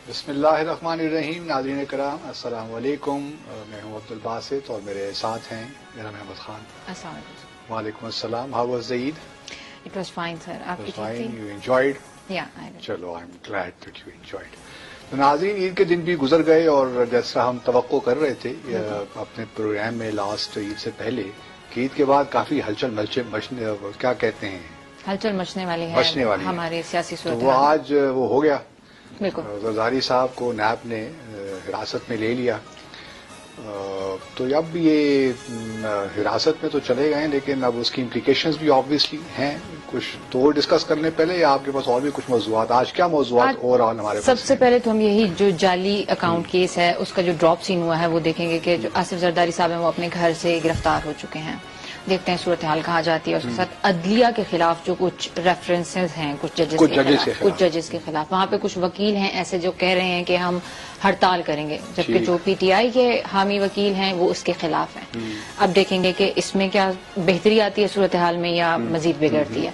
بسم اللہ الرحمن الرحیم. ناظرین کرام السلام علیکم. میں ہوں عبد الباسط اور میرے ساتھ ہیں میرا احمد خان. السلام علیکم. وعلیکم السلام. How was the Eid? It was fine, sir. آپ کی ٹھیک تھی؟ You enjoyed? Yeah, I did. چلو I'm glad that you enjoyed. تو ناظرین عید کے دن بھی گزر گئے اور جیسا ہم توقع کر رہے تھے اپنے پروگرام میں لاسٹ عید سے پہلے کہ عید کے بعد کافی ہلچل مچنے کیا کہتے ہیں ہلچل مچنے والی ہے ہمارے سیاسی صورت. وہ آج وہ ہو گیا. بالکل. زرداری صاحب کو نیب نے حراست میں لے لیا. تو اب یہ حراست میں تو چلے گئے لیکن اب اس کی امپلیکیشنز بھی آبویسلی ہیں. کچھ تو ڈسکس کرنے پہلے آپ کے پاس اور بھی کچھ موضوعات. آج کیا موضوعات اوور آل ہمارے پاس؟ سب سے پہلے تو ہم یہی جو جعلی اکاؤنٹ کیس ہے اس کا جو ڈراپ سین ہوا ہے وہ دیکھیں گے کہ جو آصف زرداری صاحب ہیں وہ اپنے گھر سے گرفتار ہو چکے ہیں. دیکھتے ہیں صورتحال کہاں جاتی ہے. اس کے ساتھ عدلیہ کے خلاف جو کچھ ریفرنسز ہیں کچھ ججز کے خلاف وہاں پہ کچھ وکیل ہیں ایسے جو کہہ رہے ہیں کہ ہم ہڑتال کریں گے, جبکہ جو پی ٹی آئی کے حامی وکیل ہیں وہ اس کے خلاف ہیں. اب دیکھیں گے کہ اس میں کیا بہتری آتی ہے صورتحال میں یا مزید بگڑتی ہے.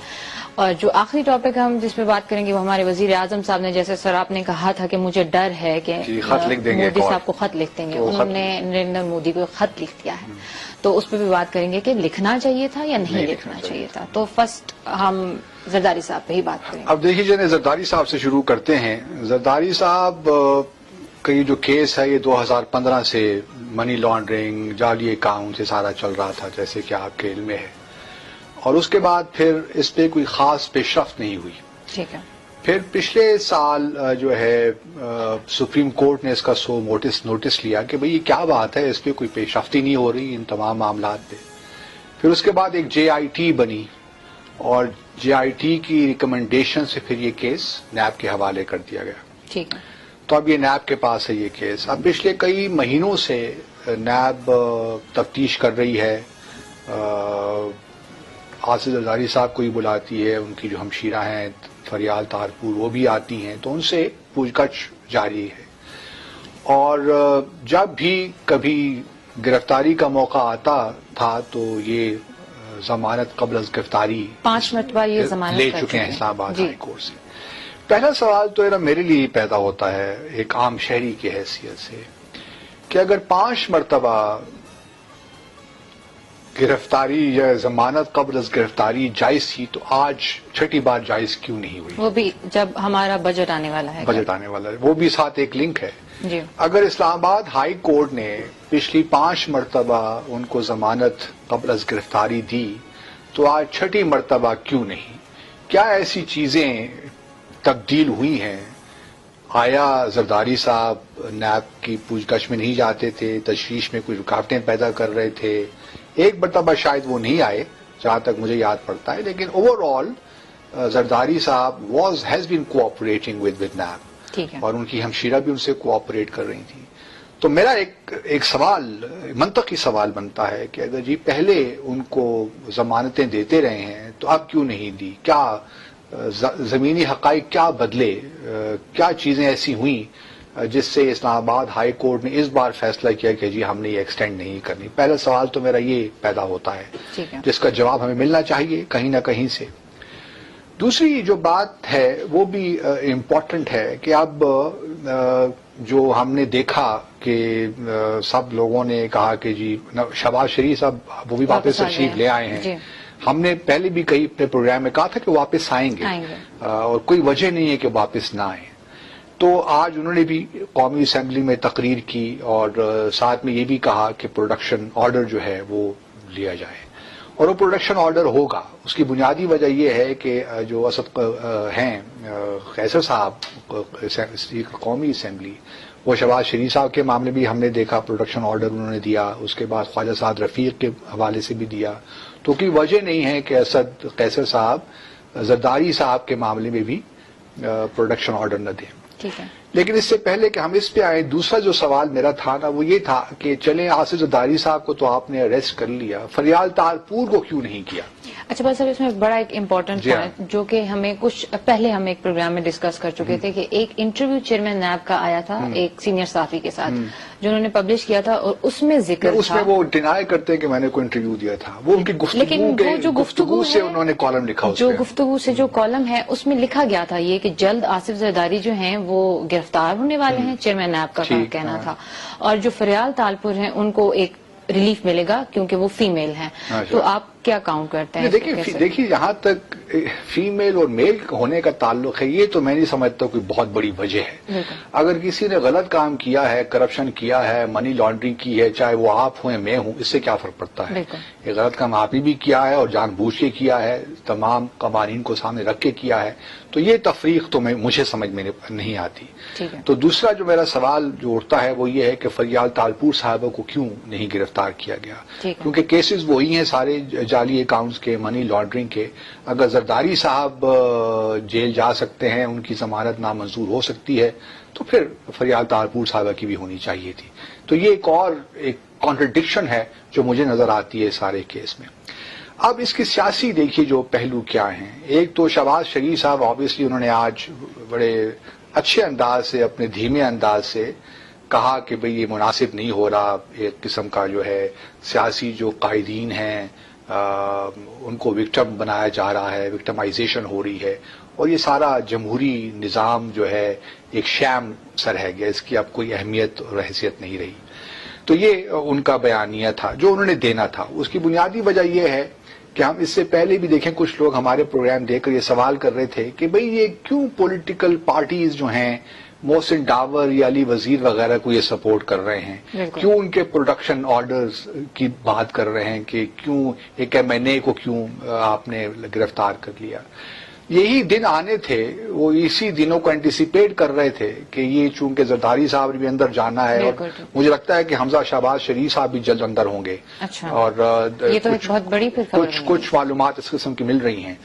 اور جو آخری ٹاپک ہم جس پہ بات کریں گے وہ ہمارے وزیر اعظم صاحب نے, جیسے سر آپ نے کہا تھا کہ مجھے ڈر ہے کہ مودی صاحب کو خط لکھ دیں گے. انہوں نے نریندر مودی کو خط لکھ دیا ہے, تو اس پہ بھی بات کریں گے کہ لکھنا چاہیے تھا یا نہیں لکھنا چاہیے تھا. تو فرسٹ ہم زرداری صاحب پہ ہی بات کریں گے. اب دیکھیے جنہیں زرداری صاحب سے شروع کرتے ہیں. زرداری صاحب کا یہ جو کیس ہے یہ 2015 سے منی لانڈرنگ جعلی اکاؤنٹ سے سارا چل رہا تھا جیسے کہ آپ کے علم میں ہے, اور اس کے بعد پھر اس پہ کوئی خاص پیش رفت نہیں ہوئی. ٹھیک ہے. پھر پچھلے سال جو ہے سپریم کورٹ نے اس کا نوٹس لیا کہ بھئی یہ کیا بات ہے, اس پہ کوئی پیش رفتی نہیں ہو رہی ان تمام معاملات پہ. پھر اس کے بعد ایک جے آئی ٹی بنی اور جے آئی ٹی کی ریکمنڈیشن سے پھر یہ کیس نیب کے حوالے کر دیا گیا. ٹھیک ہے. تو اب یہ نیب کے پاس ہے یہ کیس. اب پچھلے کئی مہینوں سے نیب تفتیش کر رہی ہے. آصف زرداری صاحب کو ہی بلاتی ہے, ان کی جو ہمشیرہ ہیں فریال تارپور وہ بھی آتی ہیں, تو ان سے پوچھ گچھ جاری ہے. اور جب بھی کبھی گرفتاری کا موقع آتا تھا تو یہ ضمانت قبل از گرفتاری 5 مرتبہ یہ ضمانت لے چکے ہیں اسلام آباد ہائی کورٹ سے. پہلا سوال تو میرے لیے پیدا ہوتا ہے ایک عام شہری کی حیثیت سے کہ اگر 5 مرتبہ گرفتاری یا ضمانت قبل از گرفتاری جائز تھی تو آج چھٹی بار جائز کیوں نہیں ہوئی؟ وہ بھی جب ہمارا بجٹ آنے والا ہے. بجٹ آنے والا ہے, وہ بھی ساتھ ایک لنک ہے. جی. اگر اسلام آباد ہائی کورٹ نے پچھلی 5 مرتبہ ان کو ضمانت قبل از گرفتاری دی تو آج چھٹی مرتبہ کیوں نہیں؟ کیا ایسی چیزیں تبدیل ہوئی ہیں؟ آیا زرداری صاحب نیب کی پوچھ گچھ میں نہیں جاتے تھے, تشویش میں کچھ رکاوٹیں پیدا کر رہے تھے؟ ایک مرتبہ شاید وہ نہیں آئے جہاں تک مجھے یاد پڑتا ہے, لیکن اوور آل زرداری صاحب has been cooperating with NAB, اور ان کی ہمشیرہ بھی ان سے کوآپریٹ کر رہی تھی. تو میرا ایک سوال, منطقی سوال بنتا ہے کہ اگر جی پہلے ان کو ضمانتیں دیتے رہے ہیں تو اب کیوں نہیں دی؟ کیا زمینی حقائق کیا بدلے؟ کیا چیزیں ایسی ہوئیں جس سے اسلام آباد ہائی کورٹ نے اس بار فیصلہ کیا کہ جی ہم نے یہ ایکسٹینڈ نہیں کرنی؟ پہلا سوال تو میرا یہ پیدا ہوتا ہے جس کا جواب ہمیں ملنا چاہیے کہیں نہ کہیں سے. دوسری جو بات ہے وہ بھی امپورٹنٹ ہے کہ اب جو ہم نے دیکھا کہ سب لوگوں نے کہا کہ جی شہباز شریف صاحب وہ بھی واپس تشریف لے آئے ہیں. ہم نے پہلے بھی کئی اپنے پروگرام میں کہا تھا کہ واپس آئیں گے اور کوئی وجہ نہیں ہے کہ واپس نہ آئیں. تو آج انہوں نے بھی قومی اسمبلی میں تقریر کی اور ساتھ میں یہ بھی کہا کہ پروڈکشن آرڈر جو ہے وہ لیا جائے, اور وہ پروڈکشن آرڈر ہوگا. اس کی بنیادی وجہ یہ ہے کہ جو اسد ہیں قیصر صاحب قومی اسمبلی, وہ شہباز شریف صاحب کے معاملے بھی ہم نے دیکھا پروڈکشن آرڈر انہوں نے دیا, اس کے بعد خواجہ سعد رفیق کے حوالے سے بھی دیا. تو کوئی وجہ نہیں ہے کہ اسد قیصر صاحب زرداری صاحب کے معاملے میں بھی پروڈکشن آرڈر نہ دیں. لیکن اس سے پہلے کہ ہم اس پہ آئے, دوسرا جو سوال میرا تھا نا وہ یہ تھا کہ چلیں آصف زرداری صاحب کو تو آپ نے اریسٹ کر لیا, فریال تارپور کو کیوں نہیں کیا؟ اچھا بس سر, اس میں بڑا ایک امپورٹنٹ پوائنٹ جو کہ ہمیں کچھ پہلے ہم ایک پروگرام میں ڈسکس کر چکے تھے کہ ایک انٹرویو چیئرمین نیب کا آیا تھا ایک سینئر صحافی کے ساتھ جو انہوں نے پبلش کیا تھا, اور اس میں ذکر تھا, اس میں وہ ڈینائی کرتے کہ میں نے کوئی انٹرویو دیا تھا. وہ ان کی گفتگو سے انہوں نے کالم لکھا, جو گفتگو سے جو کالم ہے اس میں لکھا گیا تھا یہ کہ جلد آصف زرداری جو ہیں وہ گرفتار ہونے والے ہیں، چیئرمین نیب کا کہنا تھا، اور جو فریال تالپور ہیں ان کو ایک ریلیف ملے گا کیونکہ وہ فیمیل ہیں. تو آپ کیا کاؤنٹ کرتے ہیں؟ دیکھیے یہاں تک فیمیل اور میل ہونے کا تعلق ہے، یہ تو میں نہیں سمجھتا کوئی بہت بڑی وجہ ہے. اگر کسی نے غلط کام کیا ہے، کرپشن کیا ہے، منی لانڈرنگ کی ہے، چاہے وہ آپ ہوں یا میں ہوں، اس سے کیا فرق پڑتا ہے؟ یہ غلط کام آپ نے بھی کیا ہے اور جان بوجھ کے کیا ہے، تمام قوانین کو سامنے رکھ کے کیا ہے، تو یہ تفریق تو مجھے سمجھ میں نہیں آتی. تو دوسرا جو میرا سوال جو اٹھتا ہے وہ یہ ہے کہ فریال تالپور صاحبہ کو کیوں نہیں گرفتار کیا گیا؟ کیونکہ کیسز وہی ہیں سارے جعلی اکاؤنٹس کے، منی لانڈرنگ کے. اگر زرداری صاحب جیل جا سکتے ہیں، ان کی ضمانت نامنظور ہو سکتی ہے، تو پھر فریال تالپور صاحبہ کی بھی ہونی چاہیے تھی. تو یہ ایک کانٹرڈکشن ہے جو مجھے نظر آتی ہے سارے کیس میں. اب اس کی سیاسی دیکھیے جو پہلو کیا ہیں. ایک تو شہباز شریف صاحب آبویسلی انہوں نے آج بڑے اچھے انداز سے، اپنے دھیمے انداز سے کہا کہ بھئی یہ مناسب نہیں ہو رہا، ایک قسم کا جو ہے سیاسی جو قائدین ہیں ان کو وکٹم بنایا جا رہا ہے، وکٹمائزیشن ہو رہی ہے، اور یہ سارا جمہوری نظام جو ہے ایک شام سا رہ گیا، اس کی اب کوئی اہمیت اور حیثیت نہیں رہی. تو یہ ان کا بیانیہ تھا جو انہوں نے دینا تھا. اس کی بنیادی وجہ یہ ہے کہ ہم اس سے پہلے بھی دیکھیں کچھ لوگ ہمارے پروگرام دیکھ کر یہ سوال کر رہے تھے کہ بھئی یہ کیوں پولیٹیکل پارٹیز جو ہیں محسن ڈاور یا علی وزیر وغیرہ کو یہ سپورٹ کر رہے ہیں، کیوں ان کے پروڈکشن آرڈرز کی بات کر رہے ہیں کہ کیوں ایک MNA کو کیوں آپ نے گرفتار کر لیا. یہی دن آنے تھے، وہ اسی دنوں کو اینٹیسپیٹ کر رہے تھے کہ یہ چونکہ زرداری صاحب نے بھی اندر جانا ہے، اور مجھے لگتا ہے کہ حمزہ شہباز شریف صاحب بھی جلد اندر ہوں گے. اور یہ تو بہت بڑی کچھ معلومات اس قسم کی مل رہی ہیں.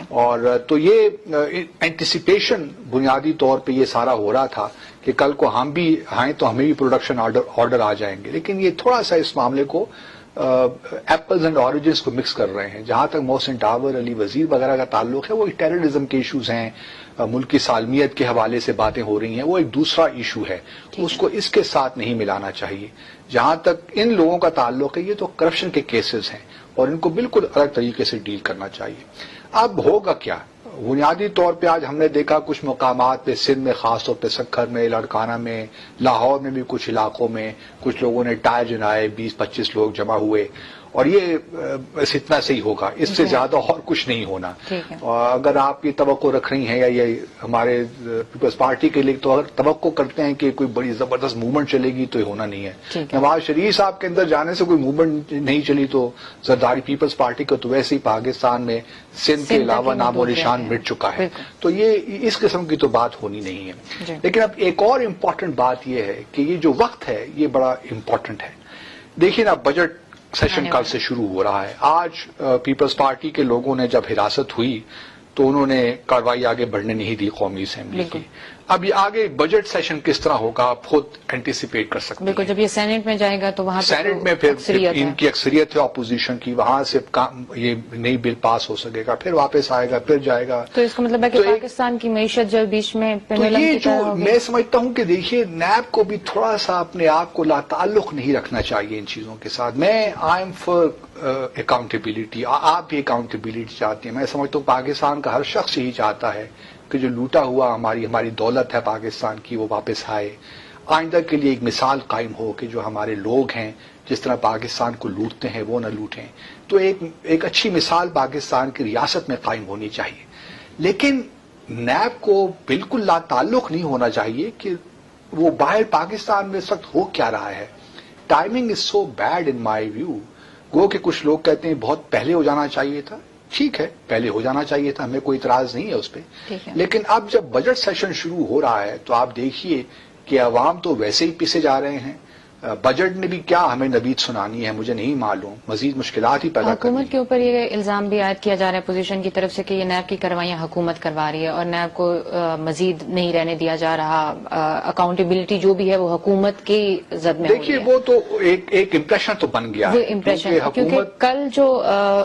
اور تو یہ اینٹیسپیشن بنیادی طور پہ یہ سارا ہو رہا تھا کہ کل کو ہم بھی آئیں تو ہمیں بھی پروڈکشن آرڈر آ جائیں گے. لیکن یہ تھوڑا سا اس معاملے کو ایپلز اینڈ آرنجز کو مکس کر رہے ہیں. جہاں تک محسن ڈاور، علی وزیر وغیرہ کا تعلق ہے، وہ ٹیررزم کے ایشوز ہیں، ملک کی سالمیت کے حوالے سے باتیں ہو رہی ہیں، وہ ایک دوسرا ایشو ہے، اس کو اس کے ساتھ نہیں ملانا چاہیے. جہاں تک ان لوگوں کا تعلق ہے یہ تو کرپشن کے کیسز ہیں اور ان کو بالکل الگ طریقے سے ڈیل کرنا چاہیے. اب ہوگا کیا؟ بنیادی طور پہ آج ہم نے دیکھا کچھ مقامات پہ، سندھ میں خاص طور پہ سکھر میں، لاڑکانہ میں، لاہور میں بھی کچھ علاقوں میں کچھ لوگوں نے ٹائر جلائے، 20-25 لوگ جمع ہوئے، اور یہ بس اتنا سے ہی ہوگا، اس سے زیادہ اور کچھ نہیں ہونا. اور اگر آپ یہ توقع رکھ رہی ہیں یا یہ ہمارے پیپلز پارٹی کے لیے تو اگر توقع کرتے ہیں کہ کوئی بڑی زبردست موومنٹ چلے گی تو یہ ہونا نہیں ہے. نواز شریف صاحب کے اندر جانے سے کوئی موومنٹ نہیں چلی تو زرداری پیپلز پارٹی کا تو ویسے ہی پاکستان میں سندھ کے علاوہ نام و نشان مٹ چکا ہے. تو یہ اس قسم کی تو بات ہونی نہیں ہے. لیکن اب ایک اور امپورٹنٹ بات یہ ہے کہ یہ جو وقت ہے یہ بڑا امپورٹنٹ ہے. دیکھیے نا، بجٹ سیشن کل سے شروع ہو رہا ہے. آج پیپلز پارٹی کے لوگوں نے جب حراست ہوئی تو انہوں نے کارروائی آگے بڑھنے نہیں دی قومی اسمبلی کی. اب یہ آگے بجٹ سیشن کس طرح ہوگا آپ خود اینٹیسپیٹ کر سکتے ہیں. بالکل، جب یہ سینٹ میں جائے گا تو وہاں سینٹ میں پھر ان کی اکثریت ہے اپوزیشن کی، وہاں سے یہ نئی بل پاس ہو سکے گا، پھر واپس آئے گا، پھر جائے گا. تو اس کا مطلب ہے کہ پاکستان کی معیشت جو بیچ میں یہ جو میں سمجھتا ہوں کہ دیکھیے نیب کو بھی تھوڑا سا اپنے آپ کو لا تعلق نہیں رکھنا چاہیے ان چیزوں کے ساتھ. میں آئی ایم فار اکاؤنٹیبلٹی، آپ بھی اکاؤنٹیبلٹی چاہتے ہیں. میں سمجھتا ہوں پاکستان کا ہر شخص یہی چاہتا ہے کہ جو لوٹا ہوا ہماری دولت ہے پاکستان کی وہ واپس آئے. آئندہ کے لیے ایک مثال قائم ہو کہ جو ہمارے لوگ ہیں جس طرح پاکستان کو لوٹتے ہیں وہ نہ لوٹیں. تو ایک اچھی مثال پاکستان کی ریاست میں قائم ہونی چاہیے. لیکن نیب کو بالکل لا تعلق نہیں ہونا چاہیے کہ وہ باہر پاکستان میں اس وقت ہو کیا رہا ہے. Timing is so bad in my view. گو کہ کچھ لوگ کہتے ہیں بہت پہلے ہو جانا چاہیے تھا. ٹھیک ہے، پہلے ہو جانا چاہیے تھا، ہمیں کوئی اعتراض نہیں ہے اس پہ. لیکن اب جب بجٹ سیشن شروع ہو رہا ہے تو آپ دیکھیے کہ عوام تو ویسے ہی پیچھے جا رہے ہیں. بجٹ نے بھی کیا ہمیں نوید سنانی ہے مجھے نہیں معلوم، مزید مشکلات ہی پیدا کرنی. حکومت کے اوپر یہ الزام بھی عائد کیا جا رہا ہے اپوزیشن کی طرف سے کہ یہ نیب کی کارروائیاں حکومت کروا رہی ہے اور نیب کو مزید نہیں رہنے دیا جا رہا. اکاؤنٹیبلٹی جو بھی ہے وہ حکومت کی زد میں. دیکھیے وہ تو ایک امپریشن تو بن گیا ہے، امپریشن، کیونکہ کل جو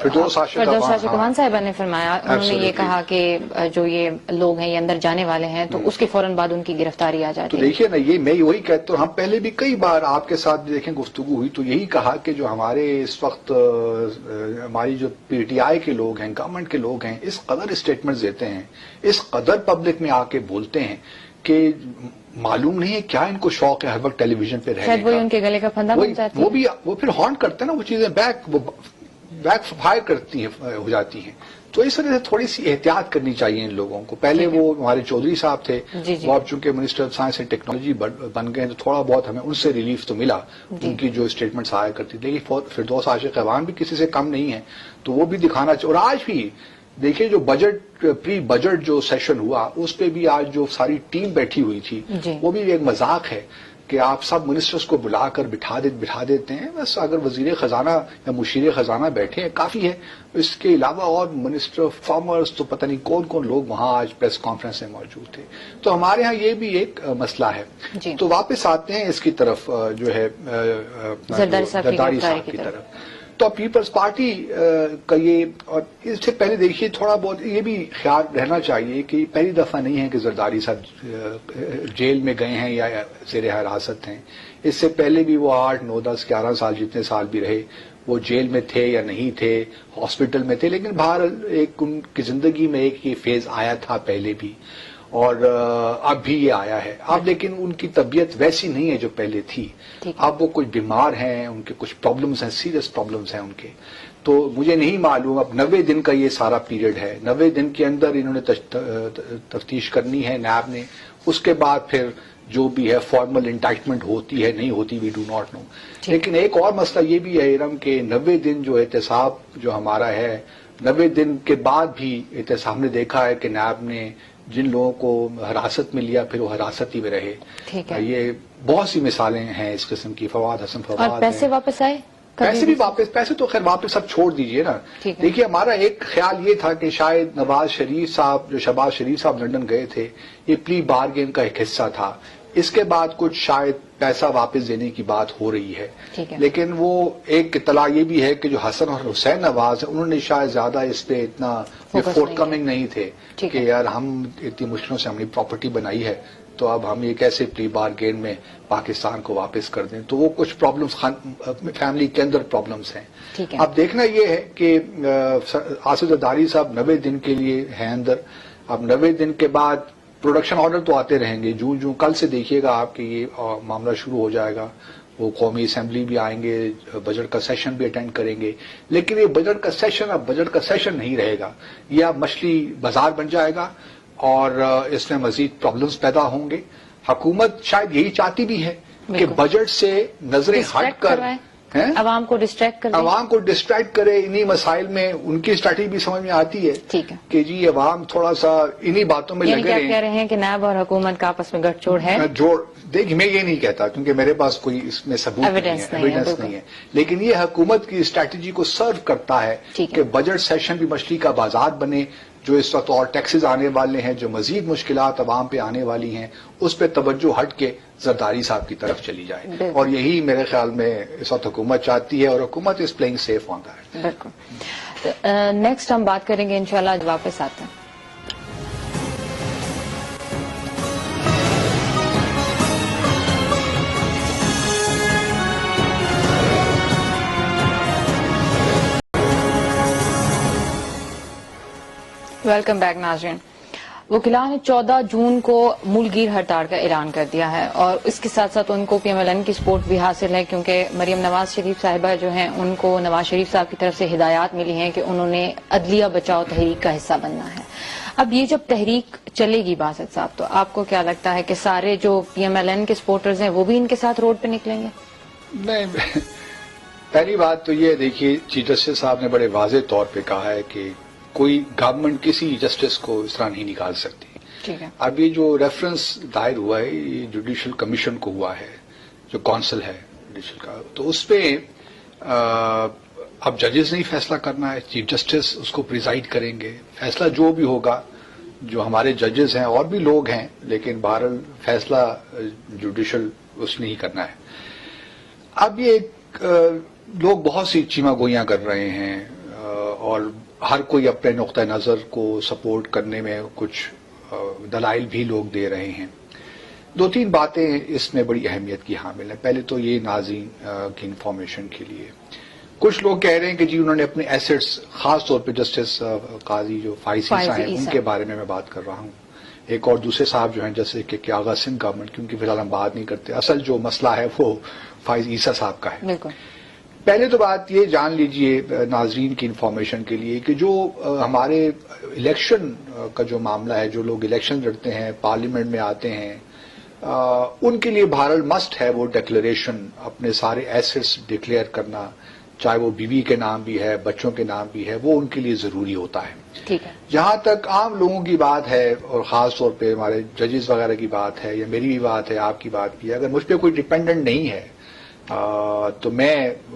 فردوس راشد صاحبہ نے فرمایا، انہوں نے یہ کہا کہ جو یہ لوگ ہیں یہ اندر جانے والے ہیں تو اس کے فوراً بعد ان کی گرفتاری آ جاتی ہے. تو دیکھیے نا، یہ میں وہی کہتا ہوں، ہم پہلے بھی کئی بار آپ کے ساتھ دیکھیں گفتگو ہوئی تو یہی کہا کہ جو ہمارے اس وقت ہماری جو پی ٹی آئی کے لوگ ہیں، گورنمنٹ کے لوگ ہیں، اس قدر اسٹیٹمنٹس دیتے ہیں، اس قدر پبلک میں آ کے بولتے ہیں کہ معلوم نہیں ہے کیا ان کو شوق ہے ہر وقت ٹیلی ویژن پہ رہنے شاید وہی کا. ان کے گلے کا پھندا بن جاتی ہے. وہ پھر ہارن کرتے ہیں نا وہ چیزیں بیک فائر کرتی ہیں ہو جاتی ہیں. تو اس وجہ سے تھوڑی سی احتیاط کرنی چاہیے ان لوگوں کو. پہلے وہ ہمارے چودھری صاحب تھے, وہ اب چونکہ minister of science and technology بن گئے تو تھوڑا بہت ہمیں ان سے ریلیف تو ملا, ان کی جو اسٹیٹمنٹس آیا کرتی تھی. لیکن فردوس عاشق اعوان بھی کسی سے کم نہیں ہے, تو وہ بھی دکھانا چاہیے. اور آج بھی دیکھیے جو پری بجٹ جو سیشن ہوا اس پہ بھی آج جو ساری ٹیم بیٹھی ہوئی تھی وہ بھی ایک مذاق ہے کہ آپ سب منسٹرز کو بلا کر بٹھا دیتے ہیں. بس اگر وزیر خزانہ یا مشیر خزانہ بیٹھے ہیں کافی ہے. اس کے علاوہ اور منسٹر آف کامرس تو پتہ نہیں کون کون لوگ وہاں آج پریس کانفرنس میں موجود تھے. تو ہمارے ہاں یہ بھی ایک مسئلہ ہے. تو واپس آتے ہیں اس کی طرف جو ہے زرداری صاحب کی طرف. تو پیپلز پارٹی کا یہ, اور اس سے پہلے دیکھیے تھوڑا بہت یہ بھی خیال رہنا چاہیے کہ پہلی دفعہ نہیں ہے کہ زرداری صاحب جیل میں گئے ہیں یا زیر حراست ہیں. اس سے پہلے بھی وہ 8, 9, 10, 11 سال جتنے سال بھی رہے وہ جیل میں تھے یا نہیں تھے, ہاسپٹل میں تھے, لیکن بہرحال ایک ان کی زندگی میں ایک یہ فیز آیا تھا پہلے بھی اور اب بھی یہ آیا ہے. اب لیکن ان کی طبیعت ویسی نہیں ہے جو پہلے تھی. اب وہ کچھ بیمار ہیں, ان کے کچھ پرابلمز ہیں, سیریس پرابلمز ہیں ان کے. تو مجھے نہیں معلوم, اب 90 دن کا یہ سارا پیریڈ ہے, 90 دن کے اندر انہوں نے تفتیش کرنی ہے نیب نے. اس کے بعد پھر جو بھی ہے فارمل انڈائٹمنٹ ہوتی ہے نہیں ہوتی, وی ڈو ناٹ نو. لیکن ایک اور مسئلہ یہ بھی ہے ارم کہ 90 دن جو احتساب جو ہمارا ہے, 90 دن کے بعد بھی احتساب نے دیکھا ہے کہ نیب نے جن لوگوں کو حراست میں لیا پھر وہ حراست ہی میں رہے. یہ بہت سی مثالیں ہیں اس قسم کی. فواد حسن فواد, اور پیسے واپس آئے, پیسے بھی واپس, پیسے تو خیر واپس اب چھوڑ دیجئے نا. دیکھیے ہمارا ایک خیال یہ تھا کہ شاید نواز شریف صاحب, جو شہباز شریف صاحب لندن گئے تھے, یہ پلی بارگین کا ایک حصہ تھا. اس کے بعد کچھ شاید پیسہ واپس دینے کی بات ہو رہی ہے. لیکن وہ ایک اطلاع یہ بھی ہے کہ جو حسن اور حسین نواز ہیں انہوں نے شاید زیادہ اس پہ اتنا فورتھ کمنگ نہیں تھے کہ یار ہم اتنی مشکلوں سے ہم نے پراپرٹی بنائی ہے تو اب ہم یہ کیسے پلی بارگین میں پاکستان کو واپس کر دیں. تو وہ کچھ پرابلمز فیملی کے اندر پرابلمز ہیں. اب دیکھنا یہ ہے کہ آصف زرداری صاحب 90 دن کے لیے ہیں اندر. اب 90 دن کے بعد پروڈکشن آرڈر تو آتے رہیں گے. جوں کل سے دیکھیے گا آپ کہ یہ معاملہ شروع ہو جائے گا. وہ قومی اسمبلی بھی آئیں گے, بجٹ کا سیشن بھی اٹینڈ کریں گے. لیکن یہ بجٹ کا سیشن اب بجٹ کا سیشن نہیں رہے گا, یہ اب مچھلی بازار بن جائے گا اور اس میں مزید پرابلمز پیدا ہوں گے. حکومت شاید یہی چاہتی بھی ہے کہ بجٹ سے نظریں ہٹ کر عوام کو ڈسٹریکٹ کرے انہی مسائل میں. ان کی اسٹریٹجی بھی سمجھ میں آتی ہے کہ جی عوام تھوڑا سا انہی باتوں میں لگے رہے. کہہ رہے ہیں کہ نیب اور حکومت کا آپس میں گٹھ جوڑ ہے. دیکھ میں یہ نہیں کہتا کیونکہ میرے پاس کوئی اس میں ثبوت ایویڈنس نہیں ہے, لیکن یہ حکومت کی اسٹریٹجی کو سرو کرتا ہے کہ بجٹ سیشن بھی مچھلی کا بازار بنے. جو اس وقت اور ٹیکسز آنے والے ہیں, جو مزید مشکلات عوام پہ آنے والی ہیں, اس پہ توجہ ہٹ کے زرداری صاحب کی طرف چلی جائے. اور یہی میرے خیال میں اس وقت حکومت چاہتی ہے اور حکومت is playing safe on that. بالکل. نیکسٹ ہم بات کریں گے انشاءاللہ. واپس آتے ہیں. ویلکم بیک ناظرین. وکلاء نے 14 جون کو ملگیر ہڑتال کا اعلان کر دیا ہے اور اس کے ساتھ ساتھ ان کو پی ایم ایل این کی سپورٹ بھی حاصل ہے کیونکہ مریم نواز شریف صاحبہ جو ہیں ان کو نواز شریف صاحب کی طرف سے ہدایات ملی ہیں کہ انہوں نے عدلیہ بچاؤ تحریک کا حصہ بننا ہے. اب یہ جب تحریک چلے گی باسط صاحب تو آپ کو کیا لگتا ہے کہ سارے جو پی ایم ایل این کے سپورٹرز ہیں وہ بھی ان کے ساتھ روڈ پہ نکلیں گے؟ نہیں, پہلی بات تو یہ دیکھیے چیف جسٹس صاحب نے بڑے واضح طور پہ کہا ہے کہ کوئی گورنمنٹ کسی جسٹس کو اس طرح نہیں نکال سکتی. اب یہ جو ریفرنس دائر ہوا ہے یہ جوڈیشل کمیشن کو ہوا ہے, جو کونسل ہے جوڈیشل کا, تو اس پہ اب ججز نے ہی فیصلہ کرنا ہے. چیف جسٹس اس کو پریزائڈ کریں گے. فیصلہ جو بھی ہوگا, جو ہمارے ججز ہیں اور بھی لوگ ہیں, لیکن بہرحال فیصلہ جوڈیشل اس نے ہی کرنا ہے. اب یہ لوگ بہت سی چیما گوئیاں کر رہے ہیں اور ہر کوئی اپنے نقطۂ نظر کو سپورٹ کرنے میں کچھ دلائل بھی لوگ دے رہے ہیں. 2-3 باتیں اس میں بڑی اہمیت کی حامل ہیں. پہلے تو یہ ناظرین کی انفارمیشن کے لیے, کچھ لوگ کہہ رہے ہیں کہ جی انہوں نے اپنے ایسٹس, خاص طور پہ جسٹس قاضی جو فائز عیسیٰ ہیں ان کے بارے میں بات کر رہا ہوں, ایک اور دوسرے صاحب جو ہیں جیسے کہ آغا سنگھ گورنمنٹ کی، ان کی فی الحال ہم بات نہیں کرتے. اصل جو مسئلہ ہے وہ فائز عیسیٰ صاحب کا ہے. بالکل. پہلے تو بات یہ جان لیجئے ناظرین کی انفارمیشن کے لیے کہ جو ہمارے الیکشن کا جو معاملہ ہے، جو لوگ الیکشن لڑتے ہیں، پارلیمنٹ میں آتے ہیں، ان کے لیے بہرحال مسٹ ہے وہ ڈکلیریشن، اپنے سارے ایسٹس ڈکلیئر کرنا، چاہے وہ بیوی کے نام بھی ہے، بچوں کے نام بھی ہے، وہ ان کے لیے ضروری ہوتا ہے. ٹھیک ہے. جہاں جہاں تک عام لوگوں کی بات ہے اور خاص طور پہ ہمارے ججز وغیرہ کی بات ہے یا میری بھی بات ہے، آپ کی بات بھی ہے، اگر مجھ پہ کوئی ڈپینڈنٹ نہیں ہے تو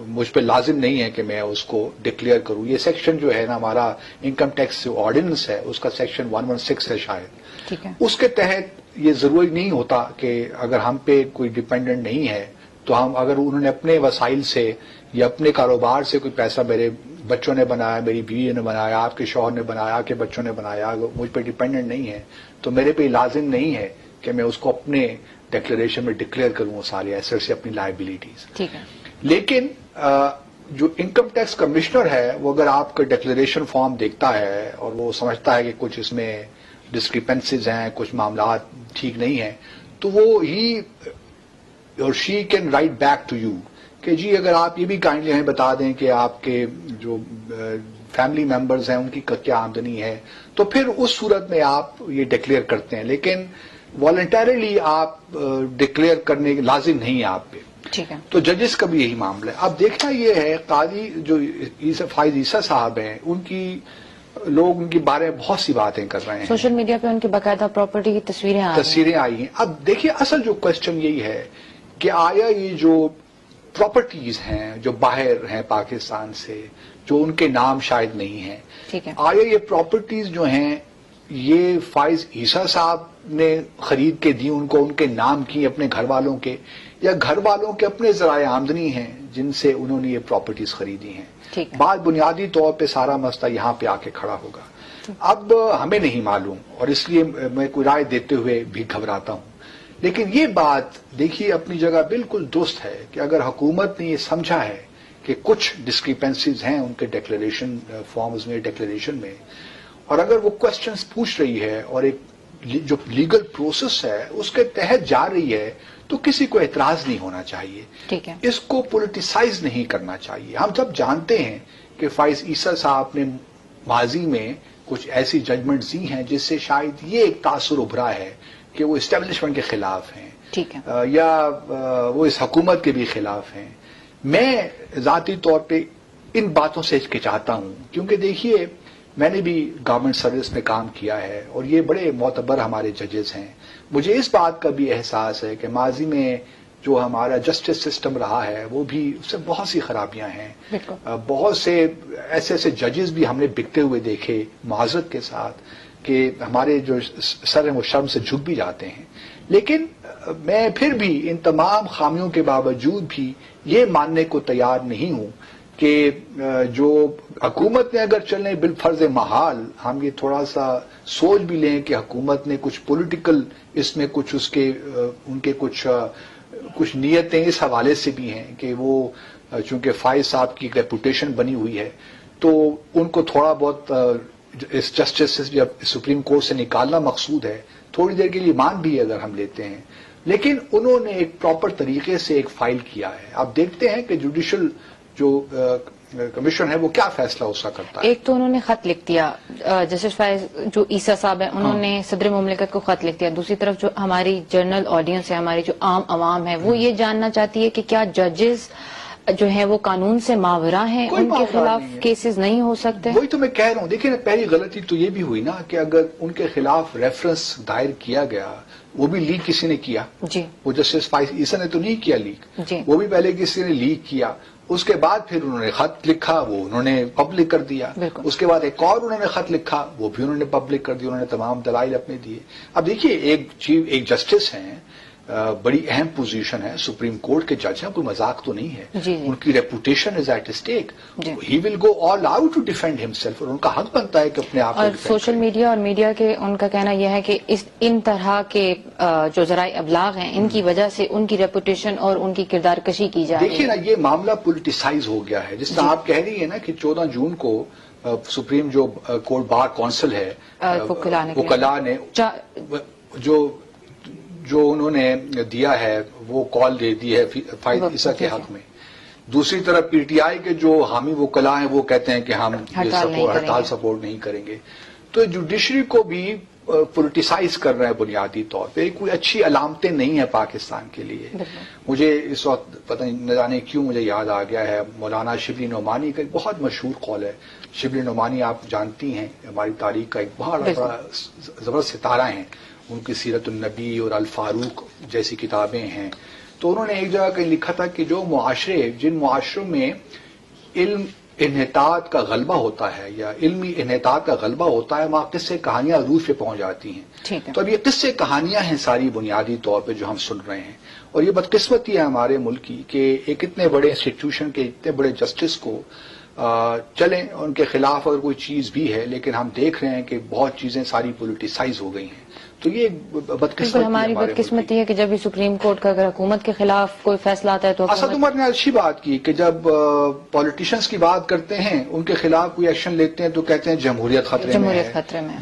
مجھ پہ لازم نہیں ہے کہ میں اس کو ڈکلیئر کروں. یہ سیکشن جو ہے نا ہمارا انکم ٹیکس آرڈیننس ہے، اس کا سیکشن 116 ہے شاید. ٹھیک ہے. اس کے تحت یہ ضروری نہیں ہوتا کہ اگر ہم پہ کوئی ڈپینڈنٹ نہیں ہے تو ہم، اگر انہوں نے اپنے وسائل سے یا اپنے کاروبار سے کوئی پیسہ میرے بچوں نے بنایا، میری بیوی نے بنایا، آپ کے شوہر نے بنایا، آپ کے بچوں نے بنایا، اگر مجھ پہ ڈپینڈنٹ نہیں ہے تو میرے پہ لازم نہیں ہے کہ میں اس کو اپنے ڈکلیریشن میں ڈکلیئر کروں وہ سارے ایسٹس یا اپنی لائبلٹیز. ٹھیک ہے. لیکن جو انکم ٹیکس کمشنر ہے وہ اگر آپ کا ڈکلیریشن فارم دیکھتا ہے اور وہ سمجھتا ہے کہ کچھ اس میں ڈسکریپنسیز ہیں، کچھ معاملات ٹھیک نہیں ہیں، تو وہ ہی اور she can write back to you کہ جی اگر آپ یہ بھی کائنڈلی ہمیں بتا دیں کہ آپ کے جو فیملی ممبرز ہیں ان کی کیا آمدنی ہے، تو پھر اس صورت میں آپ یہ ڈکلیئر کرتے ہیں. لیکن والنٹریلی آپ ڈکلیئر کرنے لازم نہیں ہے آپ پہ. ٹھیک ہے. تو ججز کا بھی یہی معاملہ ہے. اب دیکھنا یہ ہے قاضی جو فائز عیسیٰ صاحب ہیں، ان کی لوگ ان کے بارے میں بہت سی باتیں کر رہے ہیں، سوشل میڈیا پہ ان کی باقاعدہ پراپرٹی کی تصویریں آئی ہیں. اب دیکھیے اصل جو کوشچن یہی ہے کہ آیا یہ جو پراپرٹیز ہیں جو باہر ہیں پاکستان سے، جو ان کے نام شاید نہیں ہیں، ٹھیک ہے، آیا یہ پراپرٹیز جو ہیں یہ فائز عیسیٰ صاحب نے خرید کے دی ان کو، ان کے نام کی، اپنے گھر والوں کے، یا گھر والوں کے اپنے ذرائع آمدنی ہیں جن سے انہوں نے یہ پراپرٹیز خریدی ہیں؟ ٹھیک ہے. بات بنیادی طور پہ سارا مسئلہ یہاں پہ آ کے کھڑا ہوگا. اب ہمیں نہیں معلوم اور اس لیے میں کوئی رائے دیتے ہوئے بھی گھبراتا ہوں. لیکن یہ بات دیکھیے اپنی جگہ بالکل درست ہے کہ اگر حکومت نے یہ سمجھا ہے کہ کچھ ڈسکریپنسیز ہیں ان کے ڈکلیریشن فارمز میں، ڈکلیریشن میں، اور اگر وہ کوشچنز پوچھ رہی ہے اور ایک جو لیگل پروسیس ہے اس کے تحت جا رہی ہے، تو کسی کو اعتراض نہیں ہونا چاہیے. ٹھیک ہے. اس کو پولیٹیسائز نہیں کرنا چاہیے. ہم جب جانتے ہیں کہ فائز عیسیٰ صاحب نے ماضی میں کچھ ایسی ججمنٹس دی ہیں جس سے شاید یہ ایک تاثر ابھرا ہے کہ وہ اسٹیبلشمنٹ کے خلاف ہیں، ٹھیک ہے، یا وہ اس حکومت کے بھی خلاف ہیں. میں ذاتی طور پہ ان باتوں سے ہچکچاتا ہوں کیونکہ دیکھیے میں نے بھی گورنمنٹ سروس میں کام کیا ہے اور یہ بڑے معتبر ہمارے ججز ہیں. مجھے اس بات کا بھی احساس ہے کہ ماضی میں جو ہمارا جسٹس سسٹم رہا ہے وہ بھی اس سے بہت سی خرابیاں ہیں. بہت سے ایسے ججز بھی ہم نے بکتے ہوئے دیکھے معذرت کے ساتھ کہ ہمارے جو سر ہیں وہ شرم سے جھک بھی جاتے ہیں. لیکن میں پھر بھی ان تمام خامیوں کے باوجود بھی یہ ماننے کو تیار نہیں ہوں کہ جو حکومت نے اگر چلنے بالفرض محال ہم یہ تھوڑا سا سوچ بھی لیں کہ حکومت نے کچھ پولیٹیکل اس میں کچھ اس کے ان کے کچھ نیتیں اس حوالے سے بھی ہیں کہ وہ چونکہ فائز صاحب کی ریپوٹیشن بنی ہوئی ہے تو ان کو تھوڑا بہت اس جسٹس سے جب سپریم کورٹ سے نکالنا مقصود ہے. تھوڑی دیر کے لیے مان بھی اگر ہم لیتے ہیں، لیکن انہوں نے ایک پراپر طریقے سے ایک فائل کیا ہے. آپ دیکھتے ہیں کہ جوڈیشل جو کمیشن ہے وہ کیا فیصلہ اس کا کرتا ہے. ایک تو انہوں نے خط لکھ دیا، جسٹس فائز جو عیسیٰ صاحب ہیں انہوں نے صدر مملکت کو خط لکھ دیا. دوسری طرف جو ہماری جنرل آڈینس ہے، ہماری جو عام عوام ہے، وہ یہ جاننا چاہتی ہے کہ کیا ججز جو ہیں وہ قانون سے ماورا ہیں، ان کے خلاف کیسز نہیں ہو سکتے؟ وہی تو میں کہہ رہا ہوں. دیکھیں پہلی غلطی تو یہ بھی ہوئی نا کہ اگر ان کے خلاف ریفرنس دائر کیا گیا، وہ بھی لیک کسی نے کیا. جی، وہ جسٹس فائز عیسیٰ نے تو نہیں کیا لیک، جی، وہ بھی پہلے کسی نے لیک کیا. اس کے بعد پھر انہوں نے خط لکھا، وہ انہوں نے پبلک کر دیا. اس کے بعد ایک اور انہوں نے خط لکھا، وہ بھی انہوں نے پبلک کر دیا. انہوں نے تمام دلائل اپنے دیے. اب دیکھیے ایک جسٹس ہیں، بڑی اہم پوزیشن ہے، سپریم کورٹ کے جج ہیں، کوئی مذاق تو نہیں ہے. جی، ان کی reputation is at stake. He will go all out to defend himself, اور ان کا حق بنتا ہے کہ اپنے آپ کو. اور سوشل میڈیا اور میڈیا کے ان کا کہنا یہ ہے کہ ان طرح کے جو ذرائع ابلاغ ہیں ان کی وجہ سے ان کی ریپوٹیشن اور ان کی کردار کشی کی جا رہی ہے. دیکھیے نا یہ معاملہ پولیٹیسائز ہو گیا ہے. جس طرح آپ کہہ رہی ہیں نا کہ 14 جون کو سپریم جو کورٹ بار کونسل ہے وکلاء نے جو انہوں نے دیا ہے وہ کال دے دی ہے فائز عیسیٰ کے حق میں. دوسری طرف پی ٹی آئی کے جو حامی وکلاء ہیں وہ کہتے ہیں کہ ہم ہڑتال سپورٹ نہیں کریں گے. تو جوڈیشری کو بھی پولیٹیسائز کر رہے ہیں بنیادی طور پہ. کوئی اچھی علامتیں نہیں ہیں پاکستان کے لیے. مجھے اس وقت پتہ نہ جانے کیوں مجھے یاد آ گیا ہے مولانا شبلی نعمانی کا ایک بہت مشہور قول ہے. شبلی نعمانی آپ جانتی ہیں ہماری تاریخ کا ایک بہت بڑا زبردست ستارہ ہیں. ان کی سیرت النبی اور الفاروق جیسی کتابیں ہیں. تو انہوں نے ایک جگہ کہیں لکھا تھا کہ جو معاشرے جن معاشروں میں علم انحطاط کا غلبہ ہوتا ہے یا علمی انحطاط کا غلبہ ہوتا ہے وہاں قصے کہانیاں عروج پہ پہنچ جاتی ہیں. تو اب یہ قصے کہانیاں ہیں ساری بنیادی طور پہ جو ہم سن رہے ہیں. اور یہ بدقسمتی ہے ہمارے ملک کی کہ ایک اتنے بڑے انسٹیٹیوشن کے اتنے بڑے جسٹس کو چلیں ان کے خلاف اگر کوئی چیز بھی ہے لیکن ہم دیکھ رہے ہیں کہ بہت چیزیں ساری پولیٹیسائز ہو گئی ہیں. تو یہ بدقسمتی ہماری بدقسمتی ہے کہ جب بھی سپریم کورٹ کا اگر حکومت کے خلاف کوئی فیصلہ آتا ہے تو اسد عمر نے اچھی بات کی کہ جب پولیٹیشینس کی بات کرتے ہیں ان کے خلاف کوئی ایکشن لیتے ہیں تو کہتے ہیں جمہوریت خطرے میں ہے.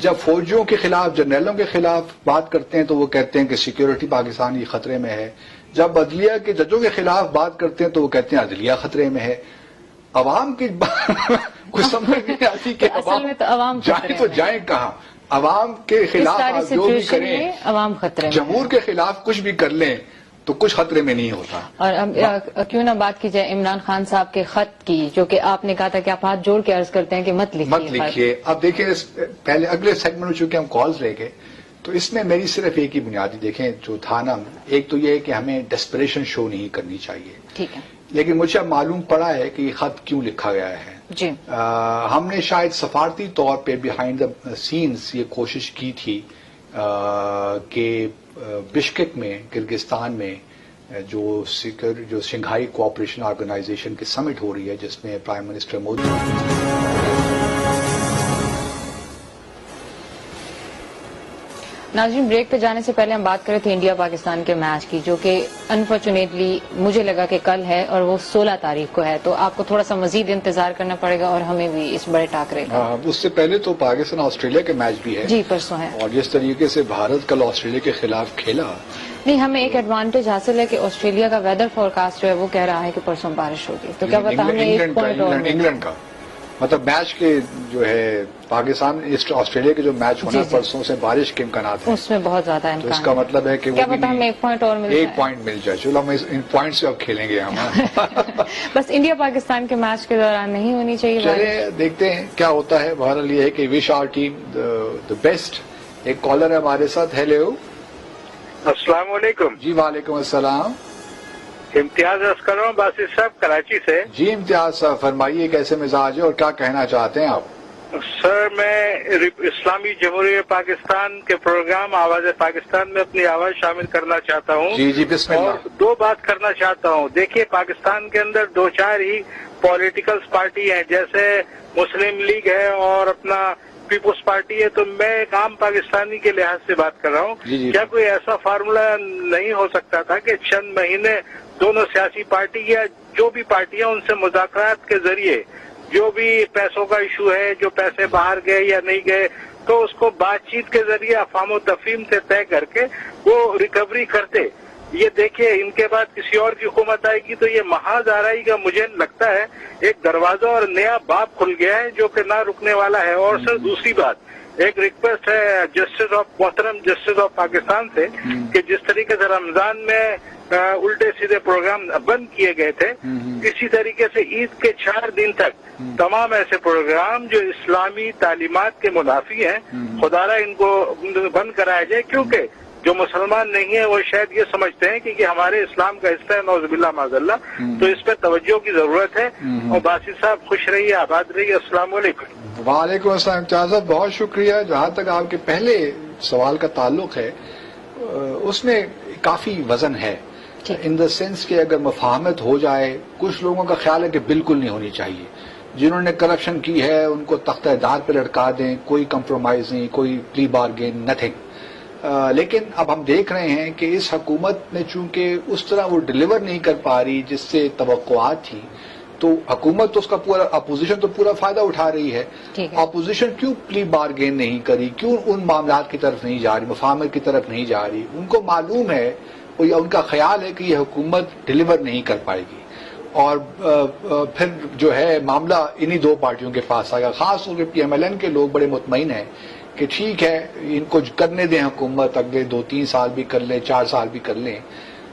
جب فوجیوں کے خلاف جرنیلوں کے خلاف بات کرتے ہیں تو وہ کہتے ہیں کہ سیکیورٹی پاکستان خطرے میں ہے. جب عدلیہ کے ججوں کے خلاف بات کرتے ہیں تو وہ کہتے ہیں عدلیہ خطرے میں ہے. عوام کی کچھ سمجھ نہیں آتی کہ عوام جائیں تو جائیں کہاں. عوام کے خلاف جو بھی کریں عوام خطرے جمہور کے خلاف کچھ بھی کر لیں تو کچھ خطرے میں نہیں ہوتا. اور کیوں نہ بات کی جائے عمران خان صاحب کے خط کی جو کہ آپ نے کہا تھا کہ آپ ہاتھ جوڑ کے عرض کرتے ہیں کہ مت لکھیے. اب دیکھیں پہلے اگلے سیگمنٹ میں چونکہ ہم کالز لے گئے تو اس میں میری صرف ایک ہی بنیادی دیکھیں جو تھا نا ایک تو یہ ہے کہ ہمیں ڈیسپریشن شو نہیں کرنی چاہیے. ٹھیک ہے. لیکن مجھے اب معلوم پڑا ہے کہ یہ خط کیوں لکھا گیا ہے. جی ہم نے شاید سفارتی طور پہ بیہائنڈ دا سینز یہ کوشش کی تھی کہ بشکک میں کرگستان میں جو شنگھائی کوآپریشن آرگنائزیشن کی سمٹ ہو رہی ہے جس میں پرائم منسٹر مودی ناظرین بریک پہ جانے سے پہلے ہم بات کر رہے تھے انڈیا پاکستان کے میچ کی جو کہ انفارچونیٹلی مجھے لگا کہ کل ہے اور وہ 16 تاریخ کو ہے. تو آپ کو تھوڑا سا مزید انتظار کرنا پڑے گا اور ہمیں بھی اس بڑے ٹاکرے کا. اس سے پہلے تو پاکستان آسٹریلیا کے میچ بھی ہے. جی پرسوں ہے. اور جس طریقے سے بھارت کل آسٹریلیا کے خلاف کھیلا نہیں ہمیں ایک ایڈوانٹیج حاصل ہے کہ آسٹریلیا کا ویدر فورکاسٹ جو ہے وہ کہہ رہا ہے کہ پرسوں بارش ہوگی. تو کیا پتا ہمیں ایک پوائنٹ اور انگلینڈ کا مطلب میچ کے جو ہے پاکستان آسٹریلیا کے جو میچ ہونا پرسوں سے بارش کے امکانات ہیں اس میں بہت زیادہ امکان. تو اس کا مطلب ہے کہ کیا پتا ہمیں ایک پوائنٹ اور ایک پوائنٹ مل جائے. چلو ہم ان پوائنٹ سے اب کھیلیں گے ہم. بس انڈیا پاکستان کے میچ کے دوران نہیں ہونی چاہیے. چلے دیکھتے ہیں کیا ہوتا ہے. بہرحال یہ ہے کہ وش آر ٹیم دا بیسٹ. ایک کالر ہے ہمارے ساتھ. ہیلو السلام علیکم. جی وعلیکم السلام. امتیاز عرض کر رہا ہوں باسط صاحب کراچی سے. جی امتیاز صاحب فرمائیے کیسے مزاج ہے اور کیا کہنا چاہتے ہیں آپ. سر میں اسلامی جمہوریہ پاکستان کے پروگرام آواز پاکستان میں اپنی آواز شامل کرنا چاہتا ہوں. جی جی بسم اللہ. اور 2 بات کرنا چاہتا ہوں. دیکھیے پاکستان کے اندر 2-4 ہی پولیٹیکل پارٹی ہیں جیسے مسلم لیگ ہے اور اپنا پیپلز پارٹی ہے. تو میں ایک عام پاکستانی کے لحاظ سے بات کر رہا ہوں. کیا کوئی ایسا فارمولا نہیں ہو سکتا تھا کہ چند مہینے دونوں سیاسی پارٹی یا جو بھی پارٹیاں ان سے مذاکرات کے ذریعے جو بھی پیسوں کا ایشو ہے جو پیسے باہر گئے یا نہیں گئے تو اس کو بات چیت کے ذریعے افہام و تفہیم سے طے کر کے وہ ریکوری کرتے. یہ دیکھیے ان کے بعد کسی اور کی حکومت آئے گی تو یہ محاذ آرائی کا مجھے لگتا ہے ایک دروازہ اور نیا باب کھل گیا ہے جو کہ نہ رکنے والا ہے. اور سر دوسری بات ایک ریکویسٹ ہے جسٹس آف محترم جسٹس آف پاکستان سے کہ جس طریقے سے رمضان میں الٹے سیدھے پروگرام بند کیے گئے تھے اسی طریقے سے عید کے 4 دن تک تمام ایسے پروگرام جو اسلامی تعلیمات کے منافی ہیں خدارا ان کو بند کرایا جائے. کیونکہ جو مسلمان نہیں ہیں وہ شاید یہ سمجھتے ہیں کہ یہ ہمارے اسلام کا حصہ ہے نعوذ باللہ معاذ اللہ. تو اس پہ توجہ کی ضرورت ہے. اور باسط صاحب خوش رہیے آباد رہیے. السلام علیکم. وعلیکم السلام. امتیاز صاحب بہت شکریہ. جہاں تک آپ کے پہلے سوال کا تعلق ہے اس میں کافی وزن ہے ان دا سینس کہ اگر مفاہمت ہو جائے. کچھ لوگوں کا خیال ہے کہ بالکل نہیں ہونی چاہیے. جنہوں نے کرپشن کی ہے ان کو تختہ دار پہ لٹکا دیں. کوئی کمپرومائز نہیں, کوئی پلی بارگین, نتھنگ. لیکن اب ہم دیکھ رہے ہیں کہ اس حکومت نے چونکہ اس طرح وہ ڈیلیور نہیں کر پا رہی جس سے توقعات تھی تو حکومت تو اس کا پورا اپوزیشن تو پورا فائدہ اٹھا رہی ہے. ٹھیک ہے. اپوزیشن کیوں پلی بارگین نہیں کری, کیوں ان معاملات کی طرف نہیں جا رہی, مفاہمت کی طرف نہیں جا رہی؟ ان کو معلوم ہے, ان کا خیال ہے کہ یہ حکومت ڈلیور نہیں کر پائے گی, اور پھر جو ہے معاملہ انہی دو پارٹیوں کے پاس آئے گا. خاص طور پہ پی ایم ایل این کے لوگ بڑے مطمئن ہیں کہ ٹھیک ہے ان کو کرنے دیں حکومت, اگلے 2-3 سال بھی کر لیں, 4 سال بھی کر لیں,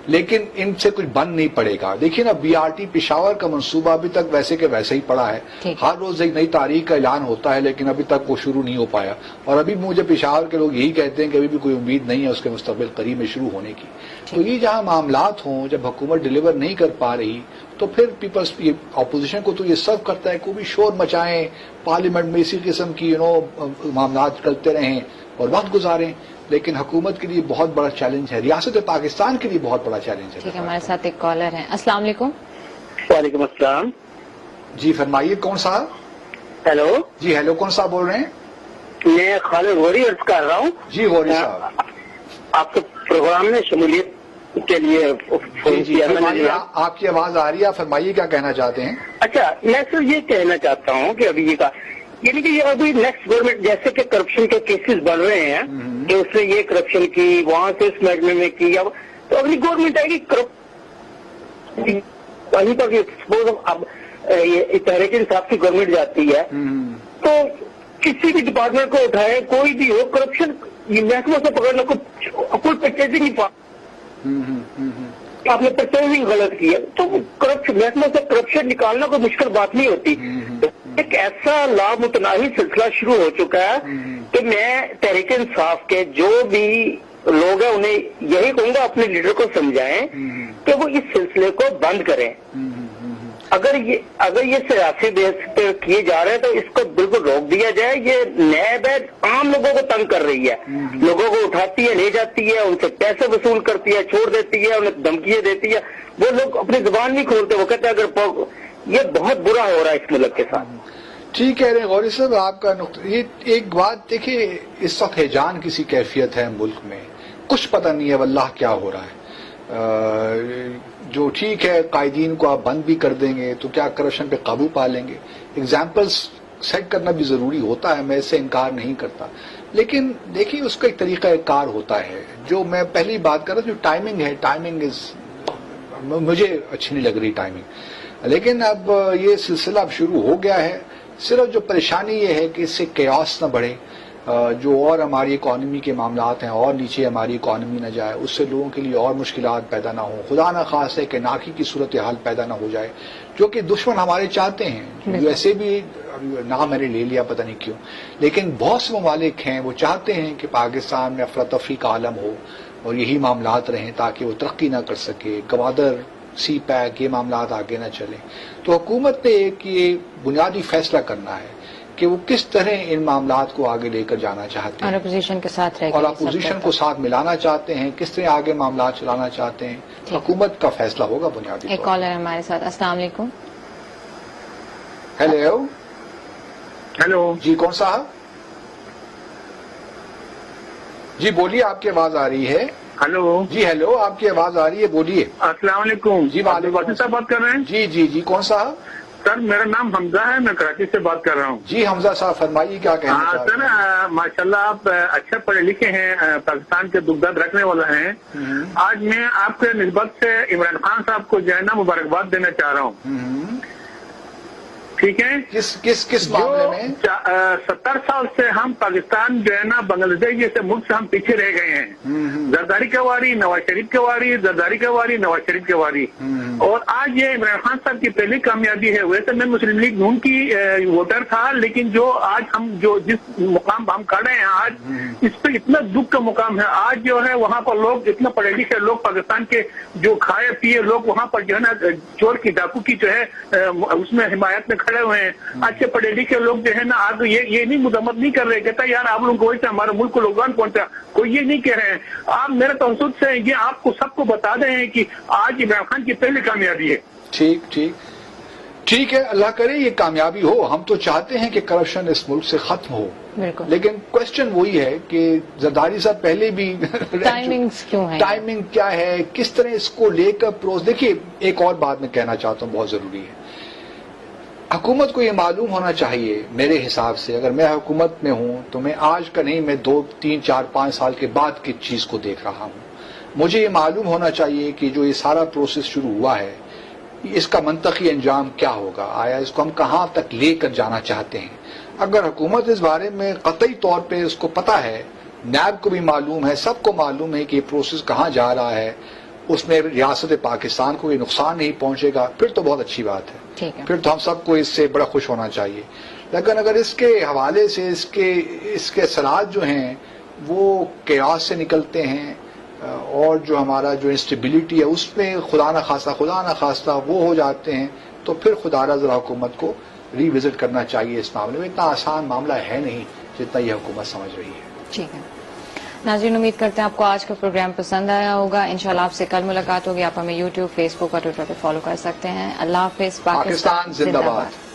لیکن ان سے کچھ بن نہیں پڑے گا. دیکھیے نا, بی آر ٹی پشاور کا منصوبہ ابھی تک ویسے کے ویسے ہی پڑا ہے. ہر روز ایک نئی تاریخ کا اعلان ہوتا ہے, لیکن ابھی تک وہ شروع نہیں ہو پایا. اور ابھی مجھے پشاور کے لوگ یہی کہتے ہیں کہ ابھی بھی کوئی امید نہیں ہے اس کے مستقبل قریب میں شروع ہونے کی. تو یہ جہاں معاملات ہوں, جب حکومت ڈلیور نہیں کر پا رہی, تو پھر پیپلز اپوزیشن کو تو یہ سرو کرتا ہے کہ وہ بھی شور مچائیں, پارلیمنٹ میں اسی قسم کی معاملات چلتے رہیں اور وقت گزاریں. لیکن حکومت کے لیے بہت بڑا چیلنج ہے, ریاست پاکستان کے لیے بہت بڑا چیلنج ہے. ٹھیک ہے, ہمارے ساتھ ایک کالر ہیں. السلام علیکم. وعلیکم السلام. جی فرمائیے, کون صاحب؟ ہیلو. جی ہیلو, کون صاحب بول رہے ہیں؟ میں خالد غوری عرض کر رہا ہوں. جی غوری صاحب, آپ کے پروگرام میں شمولیت کے لیے فون کیا. آپ کی آواز آ رہی ہے, فرمائیے کیا کہنا چاہتے ہیں. اچھا, میں صرف یہ کہنا چاہتا ہوں کہ ابھی یعنی کہ یہ ابھی نیکسٹ گورنمنٹ جیسے کہ کرپشن کے کیسز بڑھ رہے ہیں کہ اس نے یہ کرپشن کی, وہاں سے اس محکمے میں کی, تو اگلی گورنمنٹ آئے گی وہیں پر سپوز اب تحریک انصاف کی گورنمنٹ جاتی ہے تو کسی بھی ڈپارٹمنٹ کو اٹھائے, کوئی بھی ہو, کرپشن محکموں سے پکڑنا کوئی پرچیزنگ نہیں آپ نے پرچیزنگ غلط کی ہے تو محکموں سے کرپشن نکالنا کوئی مشکل بات نہیں ہوتی. ایک ایسا لامتناہی سلسلہ شروع ہو چکا ہے کہ میں تحریک انصاف کے جو بھی لوگ ہیں انہیں یہی کہوں گا اپنے لیڈر کو سمجھائیں کہ وہ اس سلسلے کو بند کریں. اگر یہ سیاسی بیس پہ کیے جا رہے ہیں تو اس کو بالکل روک دیا جائے. یہ نیب ہے, عام لوگوں کو تنگ کر رہی ہے, لوگوں کو اٹھاتی ہے, لے جاتی ہے, ان سے پیسے وصول کرتی ہے, چھوڑ دیتی ہے, انہیں دھمکیاں دیتی ہے. وہ لوگ اپنی زبان نہیں کھولتے, وہ کہتے ہیں اگر یہ بہت برا ہو رہا ہے اس ملک کے ساتھ. ٹھیک کہہ رہے ہیں غوری صاحب, آپ کا نقطہ. یہ ایک بات دیکھیے, اس وقت ہیجان کسی کیفیت ہے ملک میں, کچھ پتہ نہیں ہے واللہ کیا ہو رہا ہے. جو ٹھیک ہے قائدین کو آپ بند بھی کر دیں گے تو کیا کرپشن پہ قابو پا لیں گے؟ ایگزامپلس سیٹ کرنا بھی ضروری ہوتا ہے, میں اس سے انکار نہیں کرتا, لیکن دیکھیے اس کا ایک طریقہ کار ہوتا ہے. جو میں پہلی بات کر رہا ہوں, جو ٹائمنگ ہے, ٹائمنگ مجھے اچھی نہیں لگ رہی ٹائمنگ. لیکن اب یہ سلسلہ اب شروع ہو گیا ہے. صرف جو پریشانی یہ ہے کہ اس سے کیاس نہ بڑھے, جو اور ہماری اکانومی کے معاملات ہیں اور نیچے ہماری اکانومی نہ جائے, اس سے لوگوں کے لیے اور مشکلات پیدا نہ ہوں. خدا نہ خواست ہے کہ ناکی کی صورتحال پیدا نہ ہو جائے, جو کہ دشمن ہمارے چاہتے ہیں. ویسے بھی نام میں نے لے لیا پتہ نہیں کیوں, لیکن بہت سے ممالک ہیں وہ چاہتے ہیں کہ پاکستان میں افراتفری کا عالم ہو اور یہی معاملات رہیں تاکہ وہ ترقی نہ کر سکے. گوادر, سی پیک, یہ معاملات آگے نہ چلیں. تو حکومت نے ایک یہ بنیادی فیصلہ کرنا ہے کہ وہ کس طرح ان معاملات کو آگے لے کر جانا چاہتے ہیں, اور اپوزیشن کے ساتھ رہ اور اپوزیشن کو ساتھ ملانا چاہتے ہیں, کس طرح آگے معاملات چلانا چاہتے ہیں. حکومت کا فیصلہ ہوگا بنیادی. ایک کالر ہے ہمارے ساتھ. السلام علیکم. ہیلو. ہیلو. جی کون صاحب؟ جی بولیے, آپ کی آواز آ رہی ہے. ہیلو. جی ہیلو, آپ کی آواز آ رہی ہے, بولیے. السلام علیکم. جی واسف صاحب بات کر رہے ہیں؟ جی جی جی, کون صاحب؟ سر میرا نام حمزہ ہے, میں کراچی سے بات کر رہا ہوں. جی حمزہ صاحب فرمائیے کیا کہنا چاہتے ہیں. سر ماشاء اللہ آپ اچھے پڑھے لکھے ہیں, پاکستان کے دکھ درد رکھنے والا ہیں. آج میں آپ کے نسبت سے عمران خان صاحب کو جو ہے نا مبارکباد دینا چاہ رہا ہوں. ٹھیک ہے, کس معاملے میں؟ 70 سال سے ہم پاکستان جو ہے نا بنگلہ دیش جیسے ملک سے ہم پیچھے رہ گئے ہیں. زرداری کی واری, نواز شریف کی واری, زرداری کی واری, نواز شریف کی واری, اور آج یہ عمران خان صاحب کی پہلی کامیابی ہے. ویسے میں مسلم لیگ نون کی ووٹر تھا, لیکن جو آج ہم جس مقام ہم کھڑے ہیں آج, اس پہ اتنا دکھ کا مقام ہے. آج جو ہے وہاں پر لوگ اتنا پڑھے لکھے لوگ, پاکستان کے جو کھائے پیے لوگ وہاں پر جو ہے نا چور کی ڈاکو کی جو ہے اس میں حمایت میں کھڑے ہوئے ہیں. اچھے پڑھے لکھے لوگ جو ہے نا آج یہ نہیں مذمت نہیں کر رہے, کہتا یار آپ لوگوں کو ویسے ہمارے ملک کو نقصان پہنچا, کوئی یہ نہیں کہہ رہے ہیں. آپ میرے توسط سے یہ آپ کو سب کو بتا دیں ہیں کہ آج عمران خان کی پہلی کامیابی ہے. ٹھیک ہے, اللہ کرے یہ کامیابی ہو. ہم تو چاہتے ہیں کہ کرپشن اس ملک سے ختم ہو, لیکن کوشچن وہی ہے کہ زرداری صاحب پہلے بھی ٹائمنگ کیا ہے, کس طرح اس کو لے کر پروز. دیکھیے ایک اور بات میں کہنا چاہتا ہوں, بہت ضروری ہے. حکومت کو یہ معلوم ہونا چاہیے میرے حساب سے، اگر میں حکومت میں ہوں تو میں آج کا نہیں، میں 2 3 4 5 سال کے بعد کی چیز کو دیکھ رہا ہوں. مجھے یہ معلوم ہونا چاہیے کہ جو یہ سارا پروسیس شروع ہوا ہے اس کا منطقی انجام کیا ہوگا، آیا اس کو ہم کہاں تک لے کر جانا چاہتے ہیں. اگر حکومت اس بارے میں قطعی طور پہ اس کو پتہ ہے، نیب کو بھی معلوم ہے، سب کو معلوم ہے کہ یہ پروسیس کہاں جا رہا ہے، اس میں ریاست پاکستان کو یہ نقصان نہیں پہنچے گا، پھر تو بہت اچھی بات ہے. ٹھیک ہے. پھر تو ہم سب کو اس سے بڑا خوش ہونا چاہیے. لیکن اگر اس کے حوالے سے اس کے اثرات جو ہیں وہ کیاس سے نکلتے ہیں اور جو ہمارا جو انسٹیبلٹی ہے اس میں خدا نہ خواستہ وہ ہو جاتے ہیں، تو پھر خدا را ذرا حکومت کو ری وزٹ کرنا چاہیے. اس معاملے میں اتنا آسان معاملہ ہے نہیں جتنا یہ حکومت سمجھ رہی ہے. ٹھیک ہے ناظرین، امید کرتے ہیں آپ کو آج کا پروگرام پسند آیا ہوگا. انشاءاللہ آپ سے کل ملاقات ہوگی. آپ ہمیں یوٹیوب، فیس بک اور ٹویٹر پہ فالو کر سکتے ہیں. اللہ حافظ. پاکستان زندہ باد.